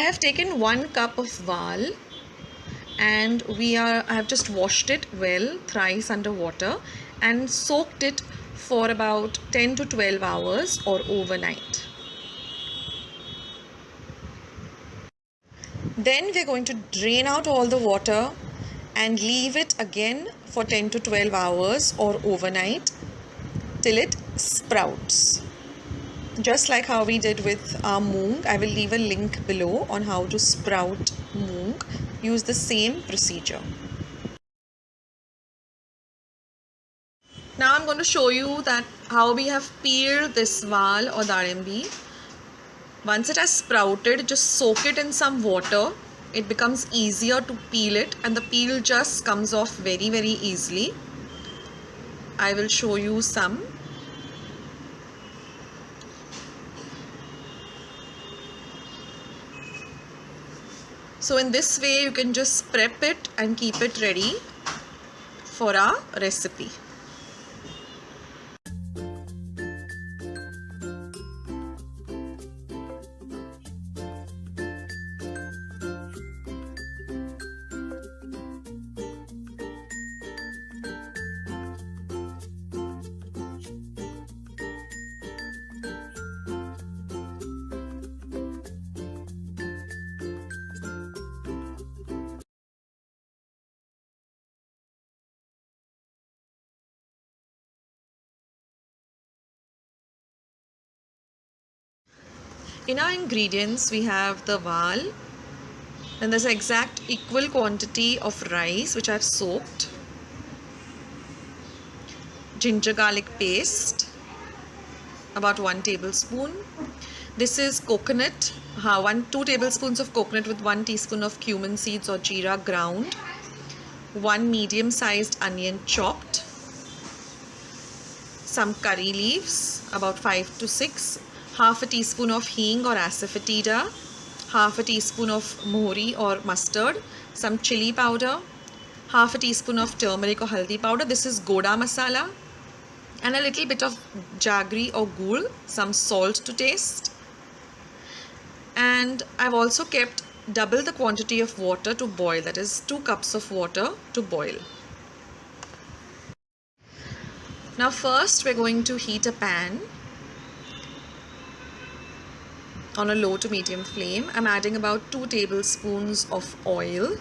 have taken 1 cup of val, and I have just washed it well thrice under water and soaked it for about 10 to 12 hours or overnight. Then we're going to drain out all the water and leave it again for 10 to 12 hours or overnight till it sprouts. Just like how we did with our moong, I will leave a link below on how to sprout moong. Use the same procedure. Now I'm going to show you that how we have peeled this val or darimbi. Once it has sprouted, just soak it in some water. It becomes easier to peel it, and the peel just comes off very, very easily. I will show you some. So in this way you can just prep it and keep it ready for our recipe. In our ingredients, we have the val, then there's an exact equal quantity of rice which I've soaked, ginger garlic paste, about 1 tablespoon. This is coconut, 2 tablespoons of coconut with 1 teaspoon of cumin seeds or jeera ground, 1 medium sized onion chopped, some curry leaves, about 5 to 6, half a teaspoon of hing or asafoetida, half a teaspoon of mohri or mustard, some chili powder, half a teaspoon of turmeric or haldi powder. This is goda masala, and a little bit of jaggery or gur, some salt to taste. And I've also kept double the quantity of water to boil, that is 2 cups of water to boil. Now first we're going to heat a pan on a low to medium flame. I'm adding about 2 tablespoons of oil.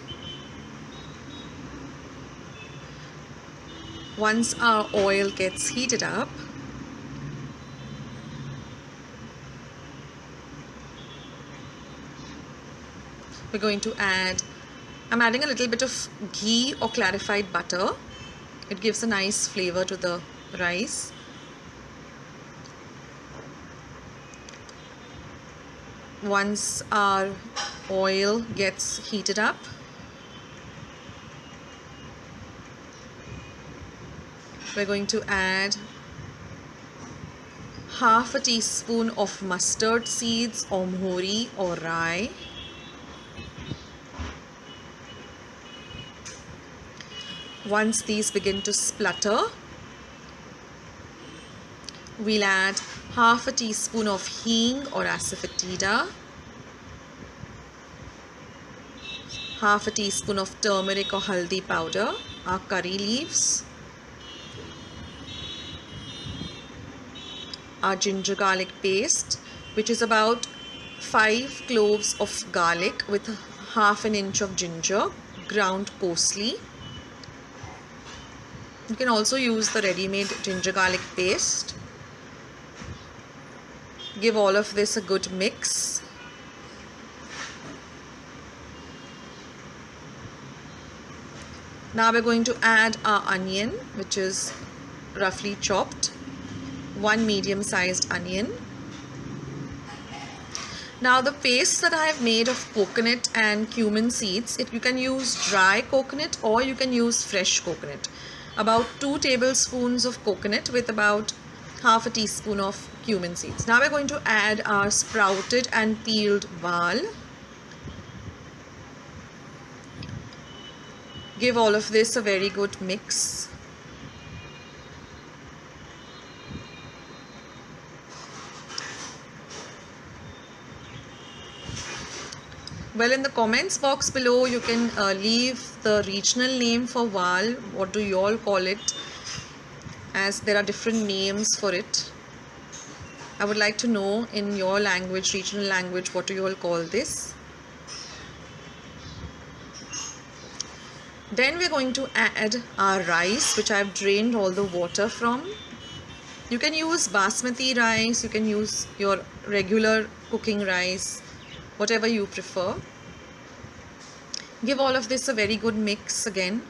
Once our oil gets heated up, we're going to I'm adding a little bit of ghee or clarified butter. It gives a nice flavor to the rice. Once our oil gets heated up, we're going to add half a teaspoon of mustard seeds or mohri or rye. Once these begin to splutter, we'll add half a teaspoon of hing or asafoetida, half a teaspoon of turmeric or haldi powder, our curry leaves, our ginger garlic paste, which is about 5 cloves of garlic with half an inch of ginger ground coarsely. You can also use the ready-made ginger garlic paste. Give all of this a good mix. Now we're going to add our onion, which is roughly chopped, 1 medium-sized onion. Now the paste that I have made of coconut and cumin seeds, you can use dry coconut or you can use fresh coconut. About 2 tablespoons of coconut with about half a teaspoon of cumin seeds. Now we're going to add our sprouted and peeled val. Give all of this a very good mix. Well, in the comments box below, you can leave the regional name for Val. What do you all call it? As there are different names for it. I would like to know in your language, regional language, what do you all call this? Then we're going to add our rice, which I've drained all the water from. You can use basmati rice, you can use your regular cooking rice, whatever you prefer. Give all of this a very good mix again.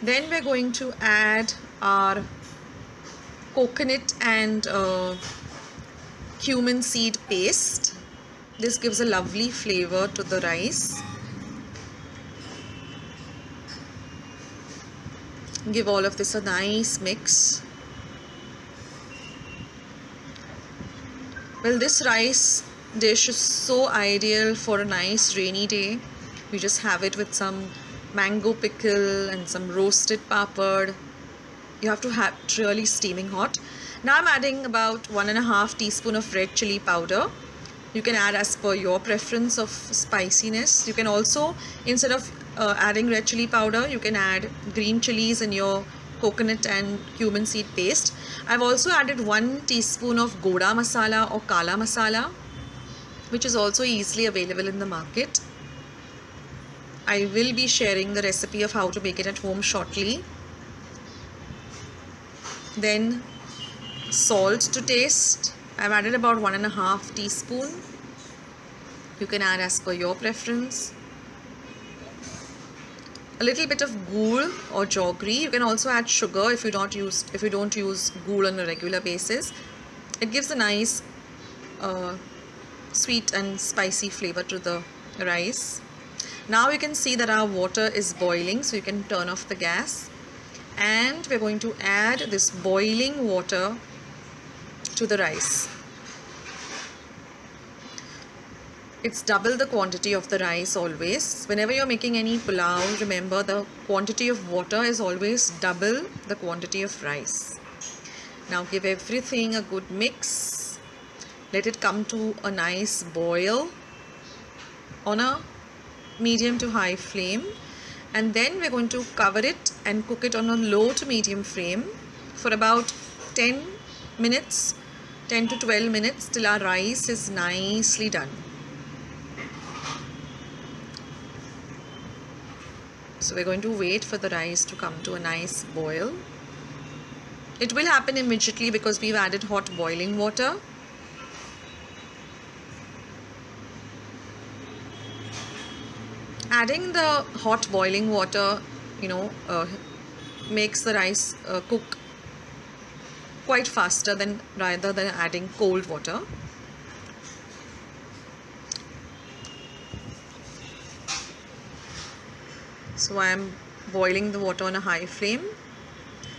Then we're going to add our coconut and cumin seed paste. This gives a lovely flavor to the rice. Give all of this a nice mix. Well, this rice dish is so ideal for a nice rainy day. You just have it with some mango pickle and some roasted papad. You have to have it really steaming hot. Now I'm adding about 1.5 teaspoon of red chili powder. You can add as per your preference of spiciness. You can also, instead of adding red chili powder, you can add green chilies in your coconut and cumin seed paste. I've also added 1 teaspoon of goda masala or kala masala, which is also easily available in the market. I will be sharing the recipe of how to make it at home shortly. Then salt to taste. I've added about 1.5 teaspoon. You can add as per your preference. A little bit of ghee or jaggery. You can also add sugar if you don't use ghee on a regular basis. It gives a nice sweet and spicy flavor to the rice. Now you can see that our water is boiling, so you can turn off the gas. And we're going to add this boiling water to the rice. It's double the quantity of the rice always. Whenever you're making any pulao, remember the quantity of water is always double the quantity of rice. Now give everything a good mix. Let it come to a nice boil on a medium to high flame. And then we're going to cover it and cook it on a low to medium flame for about 10 minutes, 10 to 12 minutes till our rice is nicely done. So we're going to wait for the rice to come to a nice boil. It will happen immediately because we've added hot boiling water. Adding the hot boiling water, makes the rice cook quite faster rather than adding cold water. So I am boiling the water on a high flame,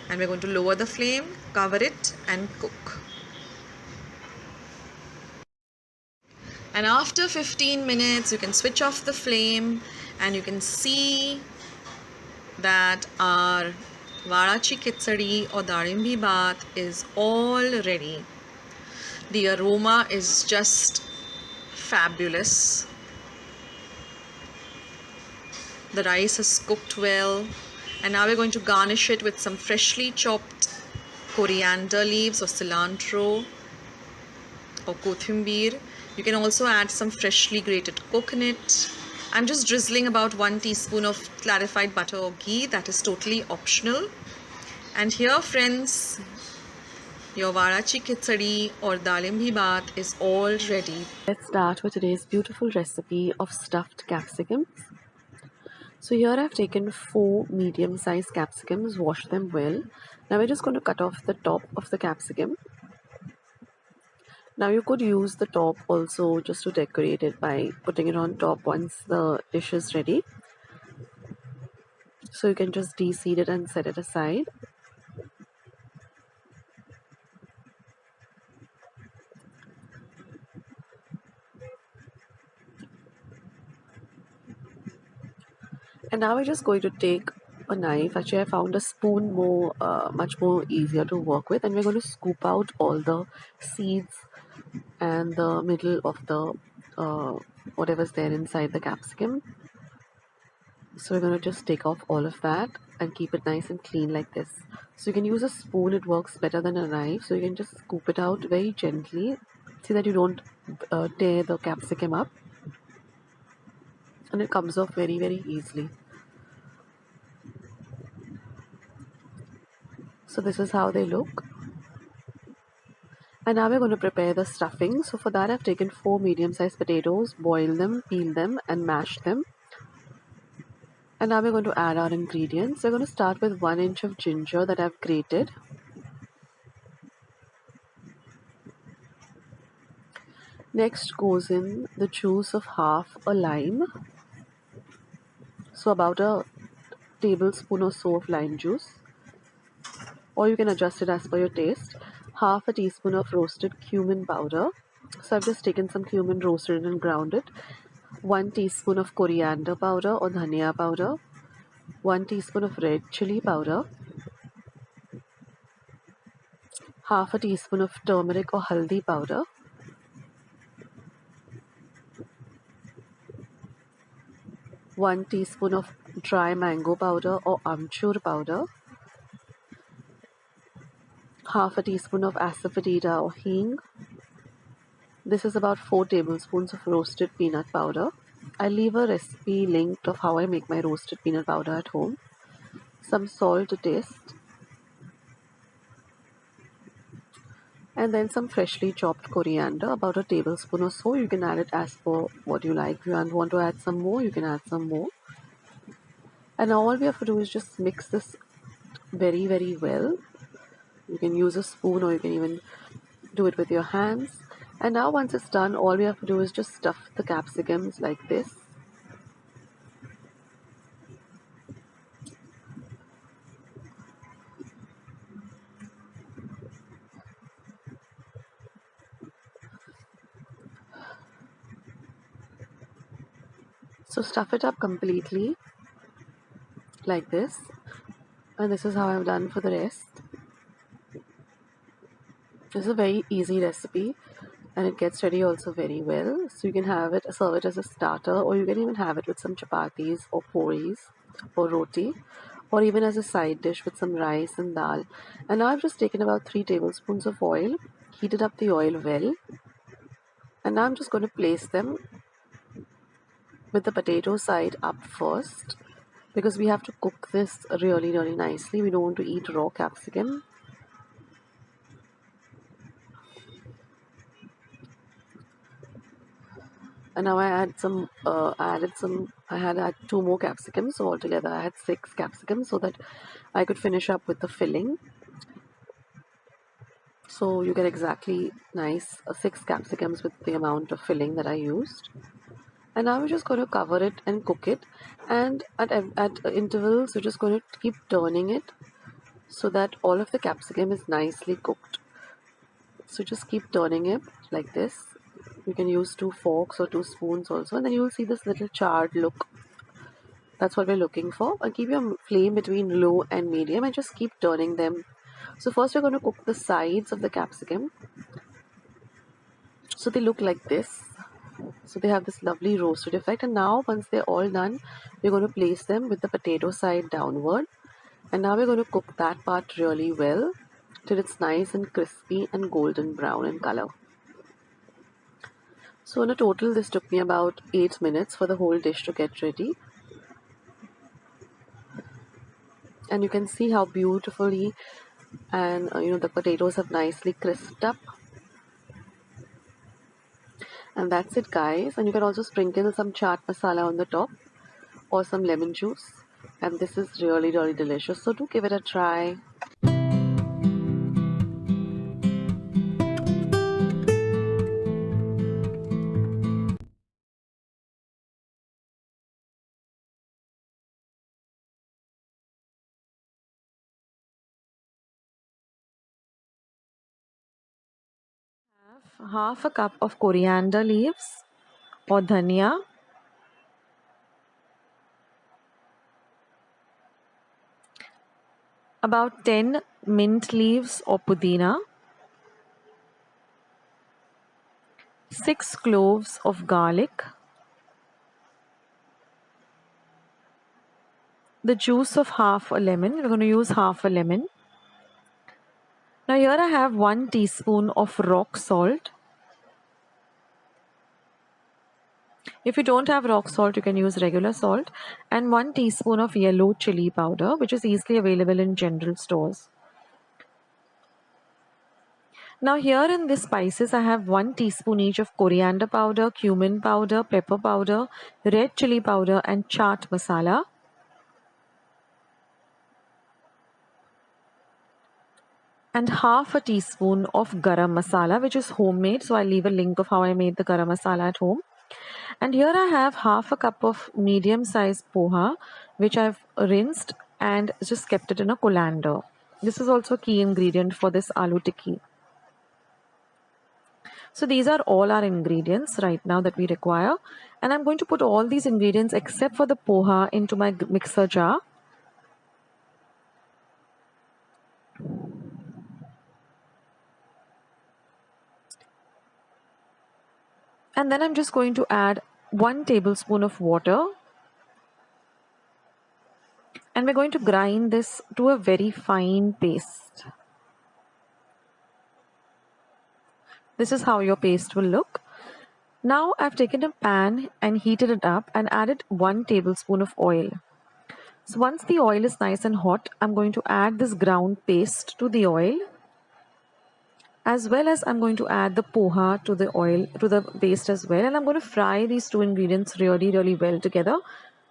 and we're going to lower the flame, cover it and cook. And after 15 minutes, you can switch off the flame and you can see that our vada khichadi or darimbi bhat is all ready. The aroma is just fabulous. The rice is cooked well, and now we're going to garnish it with some freshly chopped coriander leaves or cilantro or kothimbir. You can also add some freshly grated coconut. I'm just drizzling about 1 teaspoon of clarified butter or ghee. That is totally optional. And here, friends, your vada khichadi or dalimbi bhat is all ready. Let's start with today's beautiful recipe of stuffed capsicums. So here I've taken 4 medium-sized capsicums, washed them well. Now we're just going to cut off the top of the capsicum. Now you could use the top also just to decorate it by putting it on top once the dish is ready. So you can just de-seed it and set it aside. And now we're just going to take a knife. Actually, I found a spoon much more easier to work with, and we're going to scoop out all the seeds and the middle of the uh, whatever's there inside the capsicum. So we're going to just take off all of that and keep it nice and clean like this. So you can use a spoon, it works better than a knife. So you can just scoop it out very gently. See that you don't tear the capsicum up, and it comes off very, very easily. So this is how they look. And now we're going to prepare the stuffing. So for that I've taken 4 medium-sized potatoes, boil them, peel them and mash them. And now we're going to add our ingredients. We're going to start with 1 inch of ginger that I've grated. Next goes in the juice of half a lime. So about a tablespoon or so of lime juice. Or you can adjust it as per your taste. Half a teaspoon of roasted cumin powder. So I've just taken some cumin, roasted and ground it. 1 teaspoon of coriander powder or dhania powder. 1 teaspoon of red chili powder. Half a teaspoon of turmeric or haldi powder. 1 teaspoon of dry mango powder or amchur powder. Half a teaspoon of asafoetida or hing. This is about 4 tablespoons of roasted peanut powder. I'll leave a recipe linked of how I make my roasted peanut powder at home. Some salt to taste. And then some freshly chopped coriander, about a tablespoon or so. You can add it as per what you like. If you want to add some more, you can add some more. And now all we have to do is just mix this very, very well. You can use a spoon or you can even do it with your hands. And now once it's done, all we have to do is just stuff the capsicums like this. So stuff it up completely like this. And this is how I've done for the rest. This is a very easy recipe and it gets ready also very well. So you can have it, serve it as a starter, or you can even have it with some chapatis or puris or roti, or even as a side dish with some rice and dal. And now I've just taken about 3 tablespoons of oil, heated up the oil well, and now I'm just going to place them with the potato side up first, because we have to cook this really, really nicely. We don't want to eat raw capsicum. And now I had 2 more capsicums, so altogether I had 6 capsicums so that I could finish up with the filling. So you get exactly nice 6 capsicums with the amount of filling that I used. And now we're just going to cover it and cook it, and at intervals we're just going to keep turning it so that all of the capsicum is nicely cooked. So just keep turning it like this. You can use 2 forks or 2 spoons also, and then you will see this little charred look. That's what we're looking for. And keep your flame between low and medium and just keep turning them. So first we're going to cook the sides of the capsicum. So they look like this. So they have this lovely roasted effect. And now once they're all done, we're going to place them with the potato side downward. And now we're going to cook that part really well till it's nice and crispy and golden brown in color. So in a total, this took me about 8 minutes for the whole dish to get ready. And you can see how beautifully and the potatoes have nicely crisped up. And that's it, guys. And you can also sprinkle some chaat masala on the top or some lemon juice. And this is really, really delicious. So do give it a try. Half a cup of coriander leaves or dhania. about 10 mint leaves or pudina, 6 cloves of garlic, the juice of half a lemon. We're going to use half a lemon. Now here I have 1 teaspoon of rock salt. If you don't have rock salt, you can use regular salt, and 1 teaspoon of yellow chili powder, which is easily available in general stores. Now here in the spices, I have 1 teaspoon each of coriander powder, cumin powder, pepper powder, red chili powder, and chaat masala. And half a teaspoon of garam masala, which is homemade. So I'll leave a link of how I made the garam masala at home. And here I have half a cup of medium-sized poha, which I've rinsed and just kept it in a colander. This is also a key ingredient for this aloo tikki. So these are all our ingredients right now that we require. And I'm going to put all these ingredients except for the poha into my mixer jar. And then I'm just going to add 1 tablespoon of water. And we're going to grind this to a very fine paste. This is how your paste will look. Now I've taken a pan and heated it up and added 1 tablespoon of oil. So once the oil is nice and hot, I'm going to add this ground paste to the oil, as well as I'm going to add the poha to the oil, to the paste as well. And I'm going to fry these two ingredients really well together.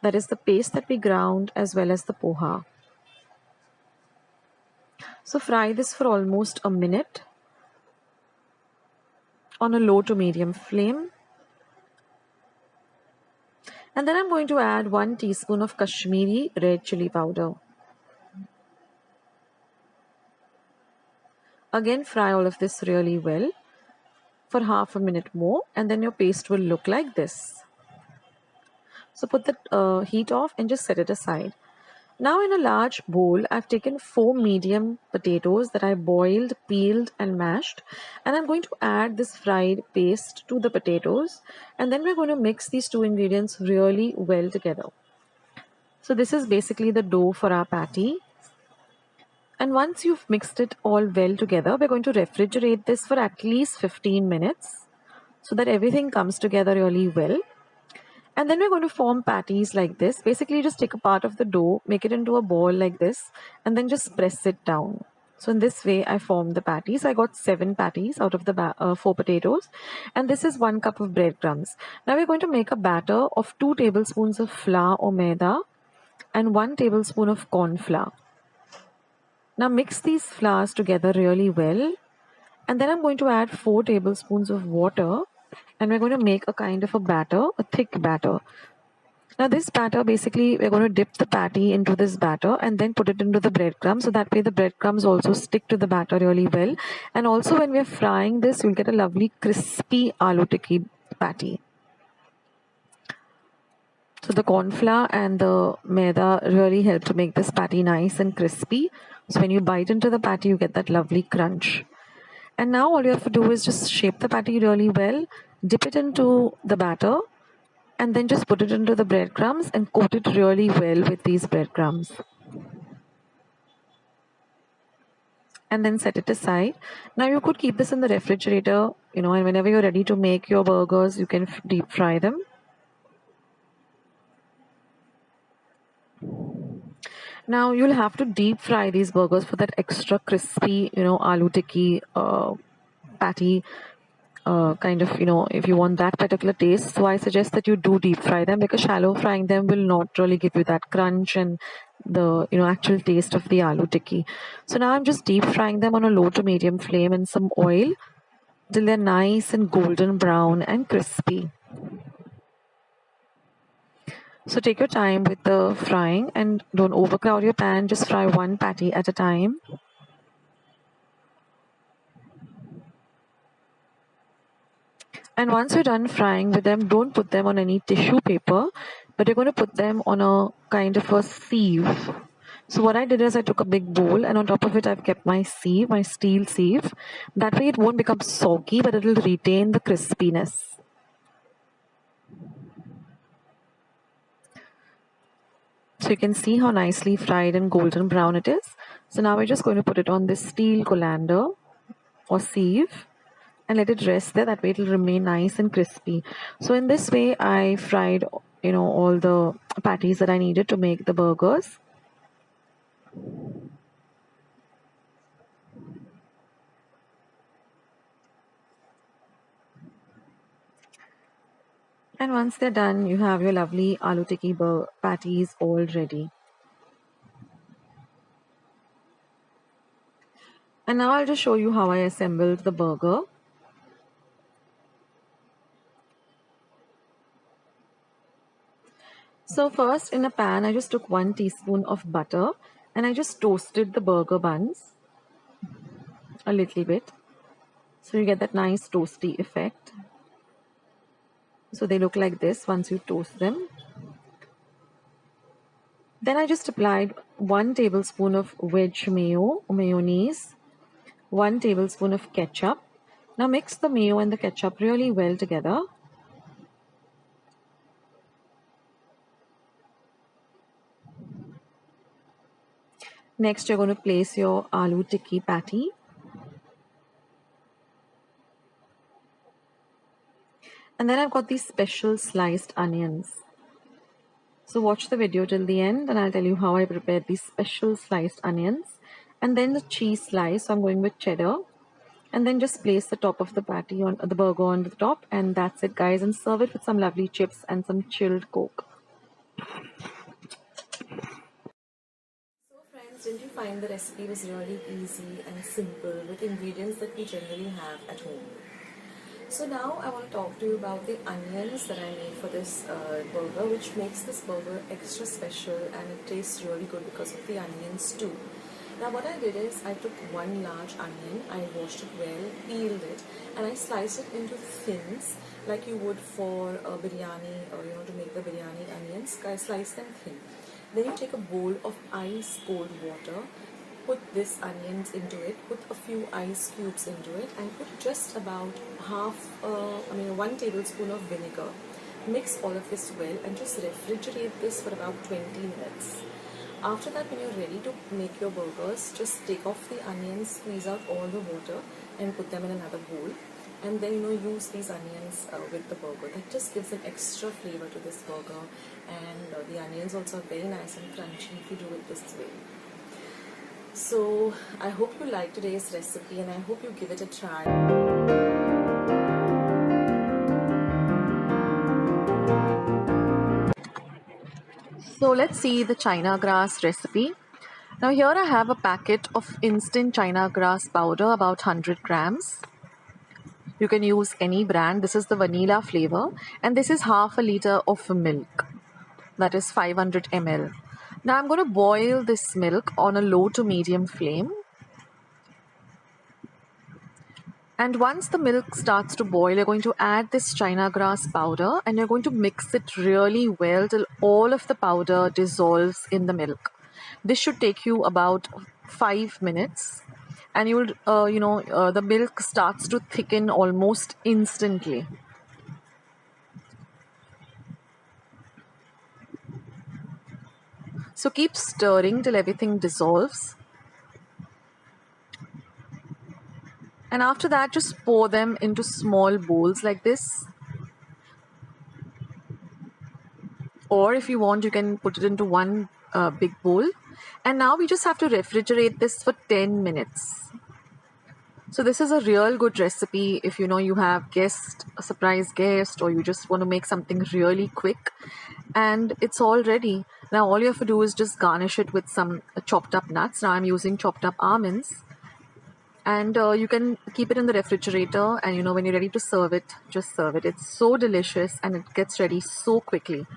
That is the paste that we ground as well as the poha. So fry this for almost a minute on a low to medium flame. And then I'm going to add 1 teaspoon of Kashmiri red chili powder. Again, fry all of this really well for half a minute more, and then your paste will look like this. So put the heat off and just set it aside. Now in a large bowl, I've taken 4 medium potatoes that I boiled, peeled and mashed, and I'm going to add this fried paste to the potatoes, and then we're going to mix these two ingredients really well together. So this is basically the dough for our patty. And once you've mixed it all well together, we're going to refrigerate this for at least 15 minutes so that everything comes together really well. And then we're going to form patties like this. Basically, just take a part of the dough, make it into a ball like this, and then just press it down. So in this way, I formed the patties. I got 7 patties out of the 4 potatoes. And this is 1 cup of breadcrumbs. Now we're going to make a batter of 2 tablespoons of flour or maida and 1 tablespoon of corn flour. Now mix these flours together really well, and then I'm going to add 4 tablespoons of water, and we're going to make a kind of a batter, a thick batter. Now this batter, basically we're going to dip the patty into this batter and then put it into the breadcrumbs, so that way the breadcrumbs also stick to the batter really well. And also when we're frying this, you'll get a lovely crispy aloo tikki patty. So the corn flour and the maida really help to make this patty nice and crispy. So when you bite into the patty, you get that lovely crunch. And now all you have to do is just shape the patty really well, dip it into the batter, and then just put it into the breadcrumbs and coat it really well with these breadcrumbs. And then set it aside. Now you could keep this in the refrigerator, and whenever you're ready to make your burgers, you can deep fry them. Now you'll have to deep fry these burgers for that extra crispy, aloo tikki patty kind of, if you want that particular taste. So I suggest that you do deep fry them, because shallow frying them will not really give you that crunch and the, actual taste of the aloo tikki. So now I'm just deep frying them on a low to medium flame in some oil till they're nice and golden brown and crispy. So take your time with the frying and don't overcrowd your pan. Just fry one patty at a time. And once you're done frying with them, don't put them on any tissue paper, but you're going to put them on a kind of a sieve. So what I did is I took a big bowl and on top of it I've kept my sieve, my steel sieve. That way it won't become soggy, but it will retain the crispiness. So you can see how nicely fried and golden brown it is. So now we're just going to put it on this steel colander or sieve and let it rest there. That way it will remain nice and crispy. So in this way I fried, all the patties that I needed to make the burgers. And once they're done, you have your lovely aloo tikki patties all ready. And now I'll just show you how I assembled the burger. So first in a pan, I just took 1 teaspoon of butter and I just toasted the burger buns a little bit. So you get that nice toasty effect. So they look like this once you toast them. Then I just applied 1 tablespoon of veg mayonnaise, 1 tablespoon of ketchup. Now mix the mayo and the ketchup really well together. Next, you're going to place your aloo tikki patty. And then I've got these special sliced onions. So watch the video till the end and I'll tell you how I prepared these special sliced onions. And then the cheese slice, so I'm going with cheddar. And then just place the top of the patty on the burger on the top, and that's it, guys. And serve it with some lovely chips and some chilled Coke. So friends, didn't you find the recipe was really easy and simple with ingredients that we generally have at home? So now I want to talk to you about the onions that I made for this burger, which makes this burger extra special and it tastes really good because of the onions too. Now what I did is I took 1 large onion, I washed it well, peeled it, and I sliced it into thins like you would for a biryani or to make the biryani onions. I slice them thin. Then you take a bowl of ice cold water, put this onions into it, put a few ice cubes into it, and put just about 1 tablespoon of vinegar. Mix all of this well and just refrigerate this for about 20 minutes. After that, when you're ready to make your burgers, just take off the onions, squeeze out all the water and put them in another bowl. And then use these onions with the burger. That just gives an extra flavor to this burger, and the onions also are very nice and crunchy if you do it this way. So I hope you like today's recipe and I hope you give it a try. So let's see the China grass recipe. Now here I have a packet of instant China grass powder, about 100 grams. You can use any brand. This is the vanilla flavor and this is half a liter of milk. That is 500 ml. Now I'm going to boil this milk on a low to medium flame. And once the milk starts to boil, you're going to add this China grass powder and you're going to mix it really well till all of the powder dissolves in the milk. This should take you about 5 minutes and you will, the milk starts to thicken almost instantly. So keep stirring till everything dissolves. And after that, just pour them into small bowls like this. Or if you want, you can put it into one big bowl. And now we just have to refrigerate this for 10 minutes. So this is a real good recipe if you have a surprise guest, or you just want to make something really quick. And it's all ready. Now all you have to do is just garnish it with some chopped up nuts. Now I'm using chopped up almonds. And you can keep it in the refrigerator, and when you're ready to serve it, just serve it. It's so delicious and it gets ready so quickly.